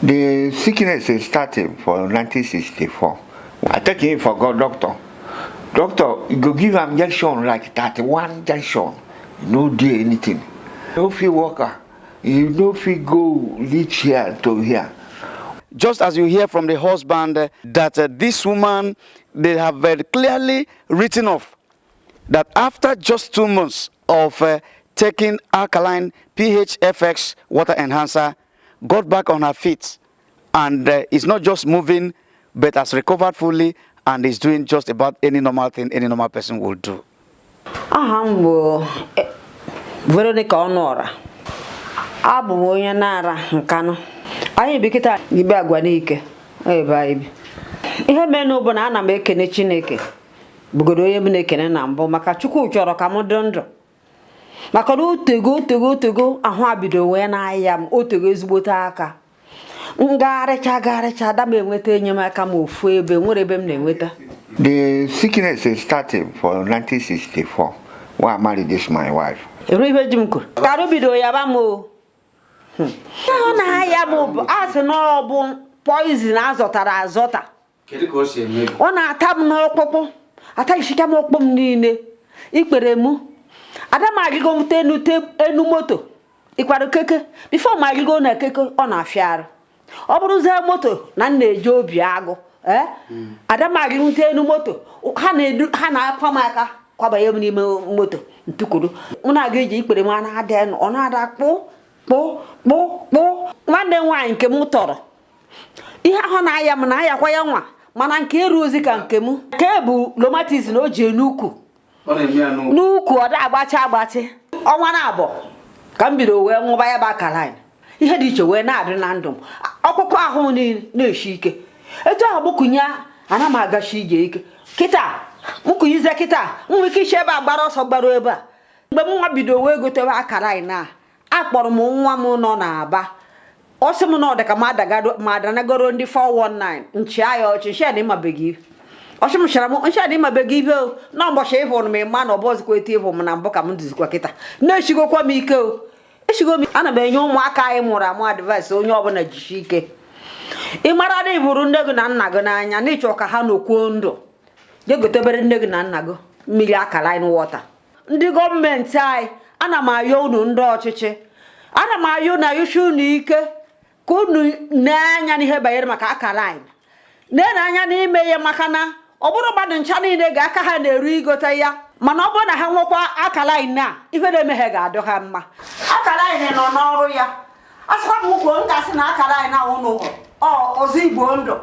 The sickness started for 1964. I take him for God doctor. Doctor, you go give him injection like that, one injection. No do anything. No feel worker. You no feel go reach here to here. Just as you hear from the husband that this woman, they have very clearly written off that after just 2 months of taking alkaline PHFX water enhancer, got back on her feet and is not just moving but has recovered fully and is doing just about any normal thing any normal person will do. Veronica Honora. Abu onye nara nkano. Anyị bikita ibe agwa n'ike. Ibe. Ihe menu bụ na ana m ekene Chineke. Bugodo onye m na-ekene na mbụ maka Chukwu chọrọ ka m dị ndụ. Maka na otego ahụ abido wee na-aya m otego ezigbote aka. Ngagharịcha ada m enweta enyemaka m ofu ebe nwere ebe m na-enweta. The sickness started for 1964 when I married this my wife. Eru ibe ji m kwuru. Ka bido ya ba m o. Ọ na-aya m bụ asị na ọ bụ poison azọta. Kedu ka o si eme? Ọ na-ata m n'ọkpụkpụ. Ataghịchika m ọkpụ m niile. Ikpere m. Ada m agịgo m enu moto. Ikwado keke. Before m agịgo na keke ọ na-afịarụ. Ọ bụrụzie moto na na-eje obi agụ. Ada m agịgo m enu moto. Ha na-akwa m aka kwabanye m n'ime moto ntukuru. M na-aga iji ikpere m na-ada ọ na-ada kpụ. Nwanne nwaanyị nke m tọrọ. Ihe ahụ na-aya m na-ayakwa ya nwa. Mana nke eru ozi ka nke m. Nke bụ lomatis na o ji n'ukwu. N'ukwu ọ da agbachi. Ọnwa na-abọ ka m bido wee nwụba ya ba alkaline. Ihe dị iche wee na-adị na ndụ m. Ọkpụkpụ ahụ na-eshi ike. Etu ahụ mụkụnye ana m agachi ije ike. Kịta mụkụnyize kịta nwere ike iche ebe a gbara ọsọ gbara ebe a. Mgbe m nwa bido wee gotewa alkaline a. Akpọrọ m nwa m nọ n'Aba. Ọ sị m na ọ dị ka ma adanagoro ndị 419 nchi aya ọchị nchi adị mmabeghị. Ọ sị m chara m nchi adị mmabeghị ibe o na mbọchị ịhụ m ịma na ọbọzikwa eti ịhụ m na mbụ ka m duzikwa kịta. Na-echigokwa m ike o. Echigo m ana m enye ụmụaka anyị mụrụ amụ advice onye ọbụla jishi ike. Ị mara na ịbụrụ nne gị na nna gị n'anya na ịchọ ka ha n'okwuo ndụ. Jegotebere nne gị na nna gị mmiri alkaline water. Ndị gọọmenti anyị ana m ayọ unu ndị ọchịchị. Ana m ayọ na yushi unu ike ka unu na-anya n'ihe banyere maka alkaline. Na-anya n'ime ya maka na ọ bụrụ mmadụ ncha niile ga-aka ha na-eru igote ya. Mana ọ bụrụ na ha nwekwa alkaline na ihe na-emeghe ga-adọ ha mma. Alkaline nọ n'ọrụ ya. Asịkwa m ụkwụ ngasị na alkaline ahụ n'ụlọ. Ọzọ Igbo ndụ.